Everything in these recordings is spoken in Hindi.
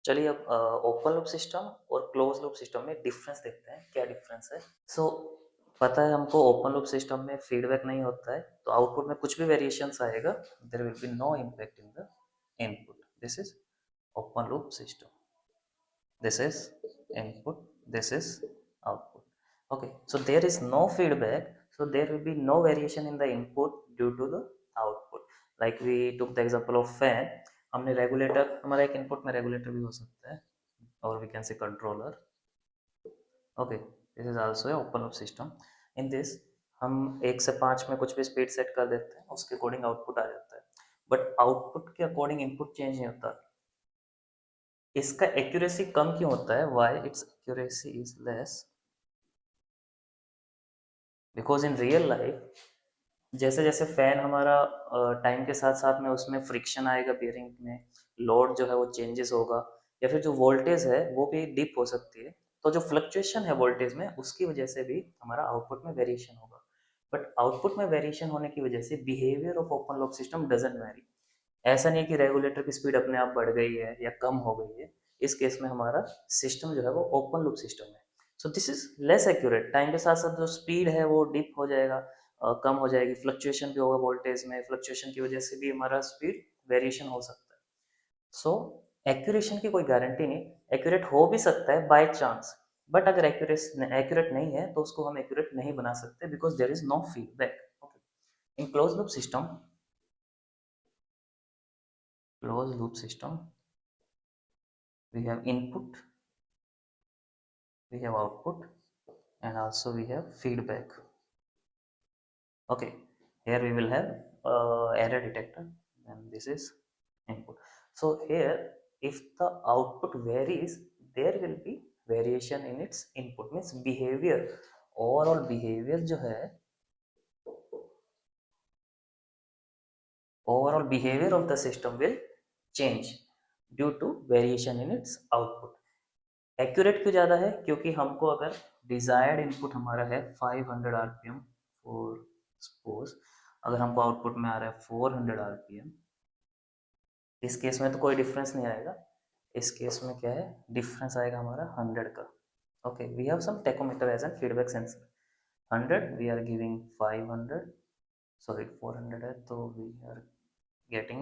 चलिए अब ओपन लूप सिस्टम और क्लोज लूप सिस्टम में डिफरेंस देखते हैं, क्या डिफरेंस है। सो पता है हमको ओपन लूप सिस्टम में फीडबैक नहीं होता है, तो आउटपुट में कुछ भी वेरिएशंस आएगा, there will be no impact in the input. This is open loop system, this is input, this is output. Okay, so there is no feedback, so there will be no variation in the input due to the output. Like we took the example of fan, हमने regulator, हमारा एक input में regulator भी हो सकता है, or we can say controller. Okay, this is also a open loop system. In this हम 1 से 5 में कुछ भी स्पीड सेट कर देते हैं, उसके अकॉर्डिंग आउटपुट आ जाता है, बट आउटपुट के अकॉर्डिंग इनपुट चेंज नहीं होता। इसका एक्यूरेसी कम क्यों होता है? Why it's accuracy is less? Because in real life जैसे जैसे फैन हमारा टाइम के साथ साथ में उसमें फ्रिक्शन आएगा, बियरिंग में लोड जो है वो चेंजेस होगा, या फिर जो वोल्टेज है वो भी डिप हो सकती है। तो जो फ्लक्चुएशन है वोल्टेज में, उसकी वजह से भी हमारा आउटपुट में वेरिएशन होगा। बट आउटपुट में वेरिएशन होने की वजह से behaviour of open loop system doesn't very. ऐसा नहीं कि रेगुलेटर की स्पीड अपने आप बढ़ गई है या कम हो गई है। इस केस में हमारा सिस्टम जो है वो ओपन लूप सिस्टम है। सो this is less accurate. Time के साथ साथ जो स्पीड है वो डिप हो जाएगा, कम हो जाएगी, फ्लक्चुएशन भी होगा वोल्टेज में, फ्लक्चुएशन की वजह से भी हमारा स्पीड वेरिएशन हो सकता है। सो एक्यूरेशन की कोई गारंटी नहीं, एक्यूरेट हो भी सकता है बाय चांस, बट अगर एक्यूरेट नहीं है तो उसको हम एक्यूरेट नहीं बना सकते, because there is no feedback. In closed loop system we have input, we have output, and also we have feedback. Okay, here we will have error detector, and this is input. So here if the output varies, there will be variation in its input, means behavior, overall behavior जो है, overall behavior of the system will change due to variation in its output. Accurate क्यों ज़्यादा है? क्योंकि हमको अगर डिजायर्ड इनपुट हमारा है 500 आरपीएम फॉर सपोज, अगर हमको आउटपुट में आ रहा है 400 आरपीएम, इस केस में तो कोई डिफरेंस नहीं आएगा। इस केस में क्या है, डिफरेंस आएगा हमारा 100 का। Okay, we have some tachometer as an feedback sensor. 100 we are giving 500, sorry 400 है तो we are getting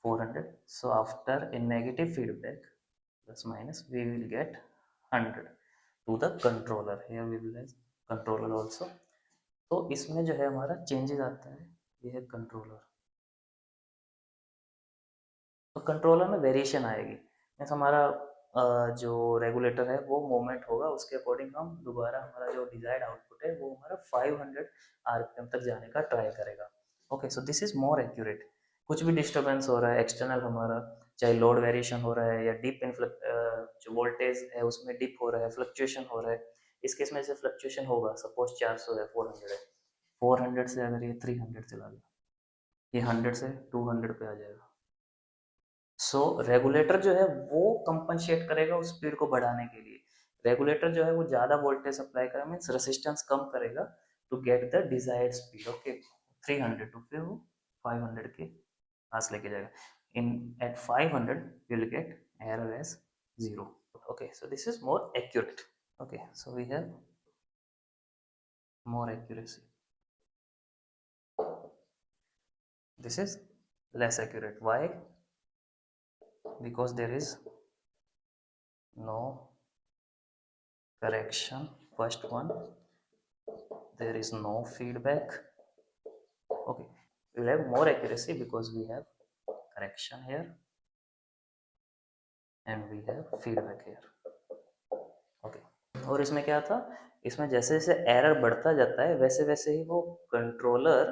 400. So after a negative feedback, plus minus, we will get 100 to the controller. Here we will have controller also. तो इसमें जो है हमारा चेंजेस आता है, ये है कंट्रोलर। तो कंट्रोलर में वेरिएशन आएगी, मीन्स हमारा जो रेगुलेटर है वो मूवमेंट होगा, उसके अकॉर्डिंग हम दोबारा हमारा जो डिजायर्ड आउटपुट है वो हमारा 500 आरपीएम तक जाने का ट्राई करेगा। Okay, so this is more accurate. कुछ भी डिस्टर्बेंस हो रहा है एक्सटर्नल हमारा, चाहे लोड वेरिएशन हो रहा है या डिप इन जो वोल्टेज है उसमें डिप हो रहा है, फ्लक्चुएशन हो रहा है। इस केस में जैसे फ्लक्चुएशन होगा, सपोज 400 है, 400 है, 400 से अगर ये 300 चला गया, ये 100 से 200 पे आ जाएगा। सो रेगुलेटर जो है वो कंपनसेट करेगा उस स्पीड को बढ़ाने के लिए। रेगुलेटर जो है वो ज़्यादा वोल्टेज सप्लाई करेगा, मीन्स रेसिस्टेंस कम करेगा to get the desired speed. Okay, 300 to फिर वो 500 के पास लेके जाएगा। In at 500 will get error as 0। Okay, so this is more accurate. Okay, so we have more accuracy. This is less accurate. Why? Because there is no correction. First one, there is no feedback. Okay, we will have more accuracy because we have correction here and we have feedback here. Okay, और इसमें क्या था, इसमें जैसे जैसे एरर बढ़ता जाता है वैसे वैसे ही वो कंट्रोलर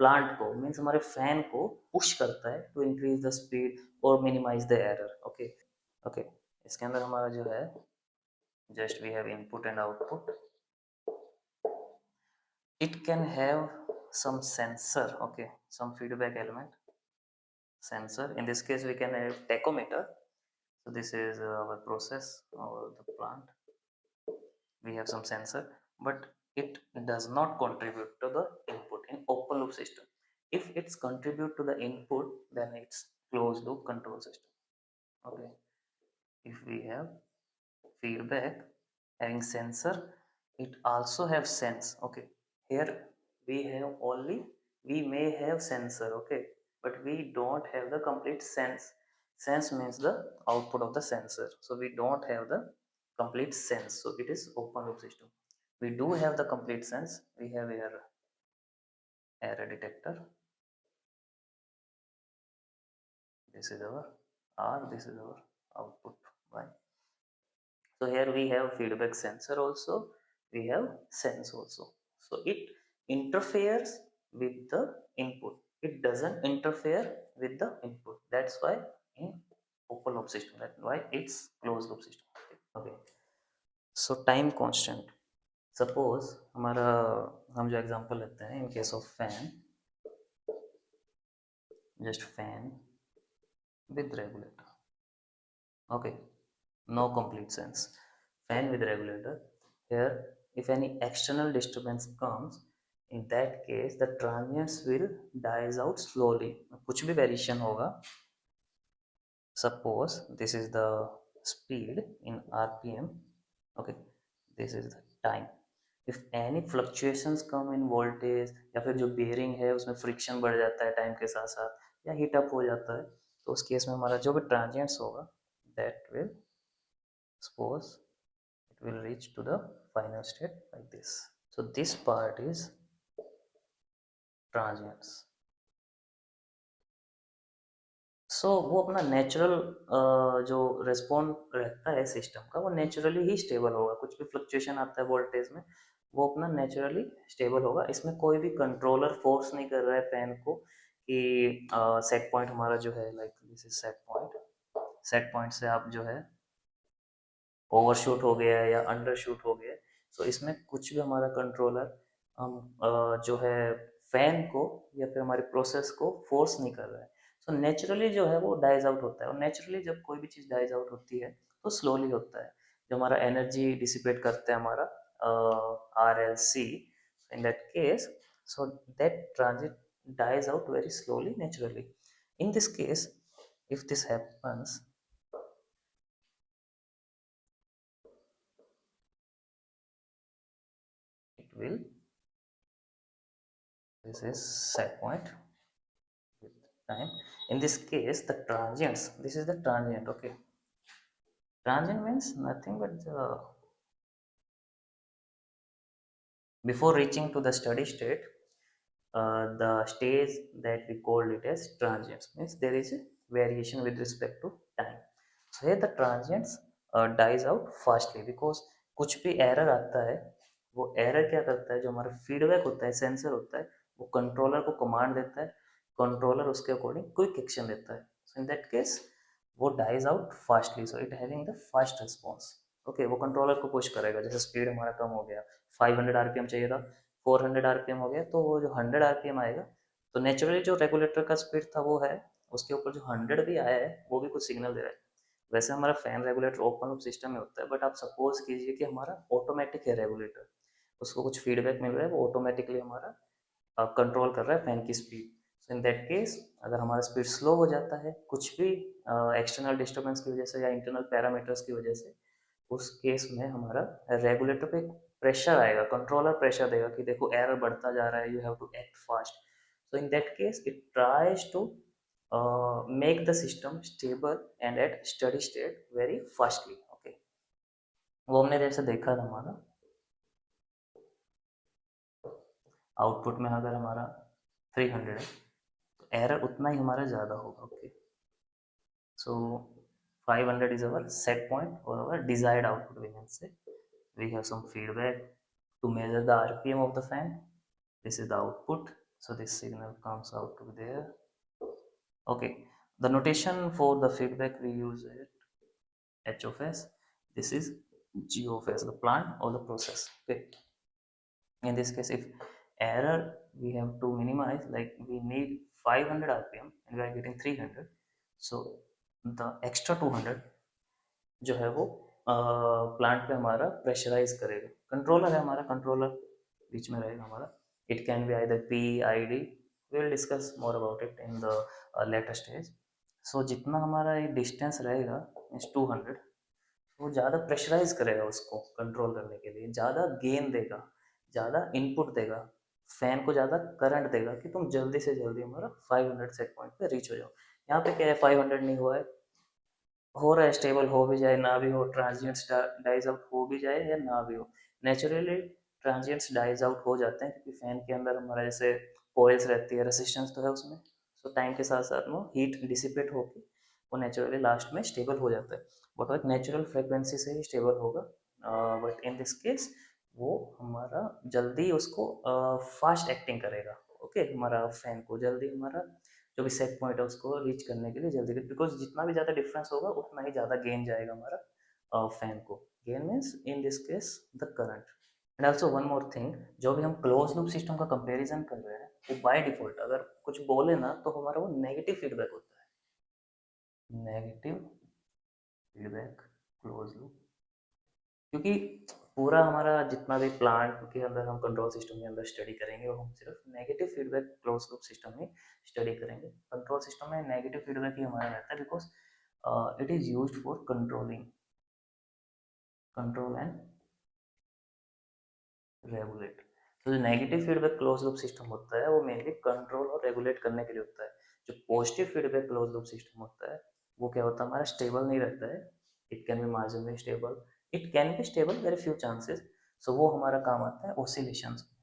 प्लांट को, मीन्स हमारे फैन को पुश करता है टू इंक्रीज द स्पीड और minimize the error. Okay, okay, इसके अंदर हमारा जो है, just we have input and output. It can have some sensor, okay, some feedback element, sensor. In this case we can have tachometer. So this is our process or the plant, we have some sensor, but it does not contribute to the input in open loop system. If it's contribute to the input, then it's closed loop control system. Okay, if we have feedback having sensor, it also have sense. Okay, here we have only, we may have sensor, okay, but we don't have the complete sense. Sense means the output of the sensor, so we don't have the complete sense, so it is open loop system. We do have the complete sense. We have error detector. This is our R, this is our output y. So here we have feedback sensor also, we have sense also. So it interferes with the input, it doesn't interfere with the input. That's why in open loop system, that's why it's closed loop system. Okay, so time constant, suppose हमारा, हम जो एग्जांपल लेते हैं in case of fan, just fan with regulator. Okay, no complete sense. Fan with regulator. Here, if any external disturbance comes, in that case the transients will dies out slowly. कुछ भी variation होगा, suppose this is the speed in rpm, okay, this is the time. if any fluctuations come in voltage, या फिर जो bearing है उसमें friction बढ़ जाता है टाइम के साथ साथ, या हीट अप हो जाता है, तो उस केस में हमारा जो भी transients होगा, that will, suppose it will reach to the final state like this. So this part is transients. सो वो अपना नेचुरल जो रिस्पॉन्ड रहता है सिस्टम का, वो नेचुरली ही स्टेबल होगा। कुछ भी फ्लक्चुएशन आता है वोल्टेज में, वो अपना नेचुरली स्टेबल होगा। इसमें कोई भी कंट्रोलर फोर्स नहीं कर रहा है फैन को कि सेट पॉइंट हमारा जो है, like this is set point, set point से आप जो है ओवरशूट हो गया है या अंडरशूट हो गया है। सो इसमें कुछ भी हमारा कंट्रोलर हम जो है फैन को या फिर हमारी प्रोसेस को फोर्स नहीं कर रहा है। सो नेचुरली जो है वो डाइज आउट होता है, और नेचुरली जब कोई भी चीज़ डाइज आउट होती है तो स्लोली होता है। जो हमारा एनर्जी डिसिपेट करते हैं हमारा R L C, in that case, so that transit dies out very slowly naturally. In this case, if this happens, it will, this is set point with time. In this case the transients, this is the transient. Okay, transient means nothing but the, before reaching to the steady state, the stage that we called it as transients, means there is a variation with respect to time. So here the transients dies out fastly because कुछ भी एरर आता है, वो एरर क्या करता है, जो हमारा फीडबैक होता है, सेंसर होता है, वो कंट्रोलर को कमांड देता है, कंट्रोलर उसके अकॉर्डिंग क्विक एक्शन लेता है। सो इन दैट केस वो dies out fastly, so it having the fast response. Okay, वो कंट्रोलर को पुश करेगा। जैसे स्पीड हमारा कम हो गया, 500 आरपीएम चाहिए था, 400 आरपीएम हो गया, तो वो जो 100 आरपीएम आएगा, तो नेचुरली जो रेगुलेटर का स्पीड था वो है, उसके ऊपर जो 100 भी आया है वो भी कुछ सिग्नल दे रहा है। वैसे हमारा fan regulator open loop system में होता है, बट आप सपोज कीजिए कि हमारा ऑटोमेटिक है रेगुलेटर, उसको कुछ फीडबैक मिल रहा है, वो ऑटोमेटिकली हमारा कंट्रोल कर रहा है फैन की speed. So in that case अगर हमारा स्पीड स्लो हो जाता है कुछ भी एक्सटर्नल डिस्टर्बेंस की वजह से या इंटरनल पैरामीटर्स की वजह से, उस केस में हमारा रेगुलेटर पे प्रेशर आएगा, कंट्रोलर प्रेशर देगा कि देखो एरर बढ़ता जा रहा है, you have to act fast. So in that case it tries to make the system stable and at steady state very fastly. Okay, वो हमने जैसे देखा था हमारा आउटपुट में, अगर हमारा 300 है तो एरर उतना ही हमारा ज़्यादा होगा। Okay, so 500 is our set point or our desired output, we can say. We have some feedback to measure the rpm of the fan. This is the output, so this signal comes out to there. Okay, the notation for the feedback we use it h of s, this is g of s, the plant or the process. Okay, in this case if error we have to minimize, like we need 500 rpm and we are getting 300, so the extra 200 जो है वो प्लांट पे हमारा प्रेशराइज करेगा। कंट्रोलर है हमारा, कंट्रोलर बीच में रहेगा हमारा, it can be either P I D, we will discuss more about it in the later stage. So जितना हमारा ये डिस्टेंस रहेगा मीन्स 200, वो ज़्यादा प्रेशराइज करेगा उसको कंट्रोल करने के लिए, ज़्यादा गेन देगा, ज़्यादा इनपुट देगा, फैन को ज़्यादा करंट देगा कि तुम जल्दी से जल्दी हमारा 500 सेट पॉइंट पे रीच हो जाओ। यहाँ पे क्या है, 500 नहीं हुआ है, हो रहा है, स्टेबल हो भी जाए ना भी हो, ट्रांजिएंट्स डाइज आउट हो भी जाए या ना भी हो, नेचुरली ट्रांजिएंट्स डाइज आउट हो जाते हैं क्योंकि फैन के अंदर हमारा जैसे कोयल्स रहती है, रेसिस्टेंस तो है उसमें, सो टाइम के साथ साथ वो हीट डिसिपेट होकर वो नेचुरली लास्ट में स्टेबल हो जाता है, बट वो एक नेचुरल फ्रिक्वेंसी से ही स्टेबल होगा। बट इन दिस केस वो हमारा जल्दी उसको फास्ट एक्टिंग करेगा, ओके हमारा फैन को जल्दी हमारा जो भी सेट पॉइंट है उसको रीच करने के लिए जल्दी, बिकॉज जितना भी ज़्यादा डिफरेंस होगा उतना ही ज़्यादा गेन जाएगा हमारा फैन को। Gain means in this case the current. And also one more thing, जो भी हम क्लोज लूप सिस्टम का कंपेरिजन कर रहे हैं वो बाय डिफॉल्ट अगर कुछ बोले ना तो हमारा वो नेगेटिव फीडबैक होता है, नेगेटिव फीडबैक क्लोज लूप, क्योंकि पूरा हमारा जितना भी प्लांट के अंदर हम कंट्रोल सिस्टम के अंदर स्टडी करेंगे वो हम सिर्फ negative feedback close loop system में स्टडी करेंगे। कंट्रोल सिस्टम में नेगेटिव फीडबैक ही हमारा रहता है, because it is used for controlling, control and regulate. तो जो negative feedback close loop system होता है वो मेनली कंट्रोल और रेगुलेट करने के लिए होता है। जो positive feedback close loop system होता है वो क्या होता है, हमारा स्टेबल नहीं रहता है, it can be marginally stable, it can be stable very few chances, so वो हमारा काम आता है ऑसिलेशंस में।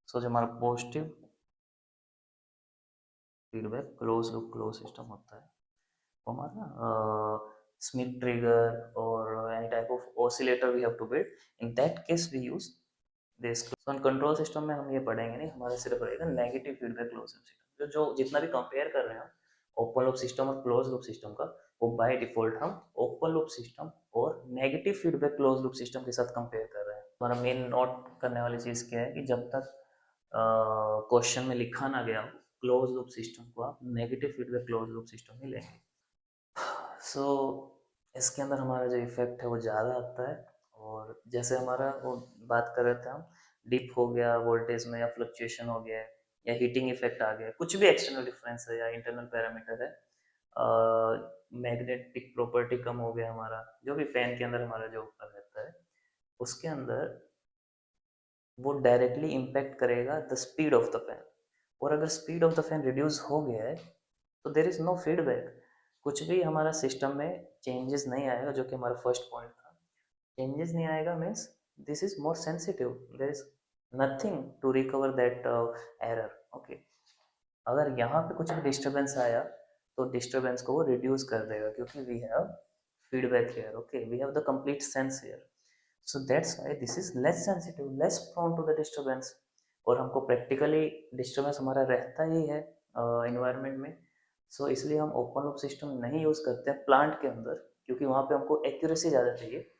सो जो हमारा पॉजिटिव फीडबैक क्लोज सिस्टम होता है वो हमारा स्मिथ ट्रिगर और any type of oscillator we have to build, in that case we use this. So control system में हम ये पढ़ेंगे नहीं, हमारा सिर्फ रहेगा negative feedback close loop system. जो जितना भी कंपेयर कर रहे हैं ओपन लूप सिस्टम और क्लोज लूप सिस्टम का, वो बाय डिफॉल्ट हम ओपन लूप सिस्टम और negative feedback close loop system के साथ कंपेयर कर रहे हैं। हमारा मेन नोट करने वाली चीज़ क्या है कि जब तक क्वेश्चन में लिखा ना गया हो क्लोज लूप सिस्टम को आप negative feedback close loop system ही लेंगे। सो इसके अंदर हमारा जो इफेक्ट है वो ज़्यादा आता है, और जैसे हमारा वो बात कर रहे थे हम, डिप हो गया वोल्टेज में या फ्लक्चुएशन हो गया या हीटिंग इफेक्ट आ गया, कुछ भी एक्सटर्नल डिफरेंस है या इंटरनल पैरामीटर है, मैग्नेटिक प्रॉपर्टी कम हो गया हमारा, जो भी फैन के अंदर हमारा जो रहता है उसके अंदर वो डायरेक्टली इम्पैक्ट करेगा the speed of the fan. और अगर speed of the fan reduce हो गया है तो देर इज़ नो फीडबैक, कुछ भी हमारा सिस्टम में चेंजेस नहीं आएगा, जो कि हमारा फर्स्ट पॉइंट था। चेंजेस नहीं आएगा means this is more sensitive, there is nothing to recover that error, okay. अगर यहाँ पे कुछ भी डिस्टर्बेंस आया तो डिस्टर्बेंस को वो रिड्यूस कर देगा क्योंकि we have feedback here, okay, we have the complete sense here, so that's why this is less sensitive, less prone to the disturbance. और हमको प्रैक्टिकली डिस्टर्बेंस हमारा रहता ही है इन्वायरमेंट में, सो इसलिए हम ओपन लूप सिस्टम नहीं यूज़ करते हैं प्लांट के अंदर, क्योंकि वहाँ पे हमको एक्यूरेसी ज़्यादा चाहिए।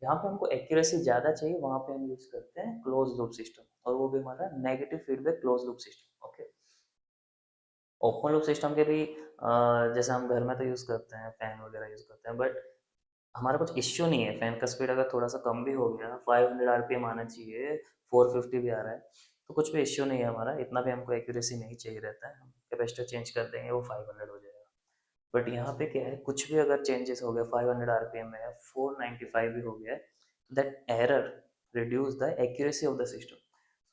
जहाँ पे हमको एक्यूरेसी ज़्यादा चाहिए वहाँ पे हम यूज़ करते हैं क्लोज लूप सिस्टम, और वो भी हमारा negative feedback close loop system, okay. Open loop system के भी जैसे हम घर में तो यूज़ करते हैं, फैन वगैरह यूज़ करते हैं, बट हमारा कुछ इश्यू नहीं है, फैन का स्पीड अगर थोड़ा सा कम भी हो गया, 500 आरपीएम आना चाहिए, 450 भी आ रहा है, तो कुछ भी इश्यू नहीं है हमारा, इतना भी हमको एक्यूरेसी नहीं चाहिए रहता है, हम कैपेसिटर चेंज कर देंगे वो 500 हो जाएगा। बट यहाँ पे क्या है, कुछ भी अगर चेंजेस हो गया 500 आरपीएम में, 495 भी हो गया है, तो that error reduce the accuracy of the system.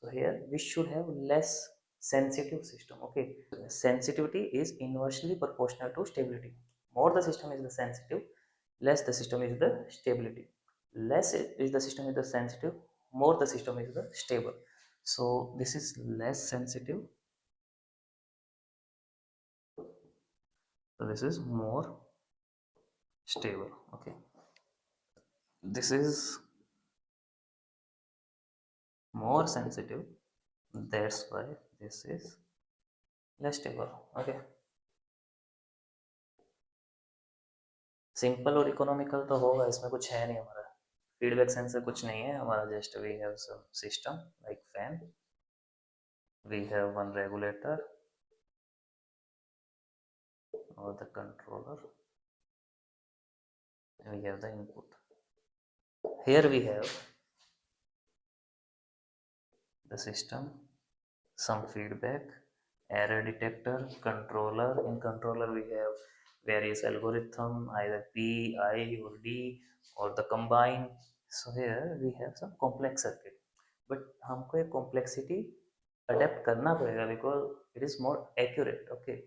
So here we should have less sensitive system. Okay, sensitivity is inversely proportional to stability. More the system is the sensitive, less the system is the stability. Less is the system is the sensitive, more the system is the stable. So this is less sensitive, so this is more stable. Okay, this is more sensitive, that's why this is less stable. Okay, simple और इकोनॉमिकल तो होगा, इसमें कुछ है नहीं हमारा, फीडबैक सेंसर कुछ नहीं है हमारा, just we have some system like fan, we have one regulator और the controller, we have the input, here we have the system, some feedback, error detector, controller, in controller we have various algorithm, either P, I or D or the combine. So here we have some complex circuit, but हमको एक complexity adapt करना पड़ेगा because it is more accurate. Okay,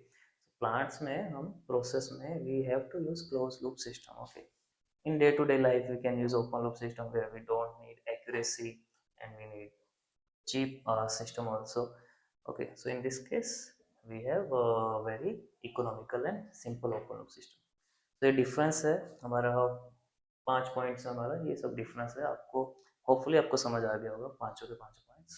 plants में हम process में we have to use closed loop system. Okay, in day to day life we can use open loop system where we don't need accuracy and we need cheap system also. Okay, so in this case we have a very economical and simple open loop system. तो ये डिफरेंस है हमारा 5 पॉइंट्स हमारा, ये सब डिफरेंस है आपको, होपफुली आपको समझ आ गया होगा पांचों के पांचों पॉइंट्स।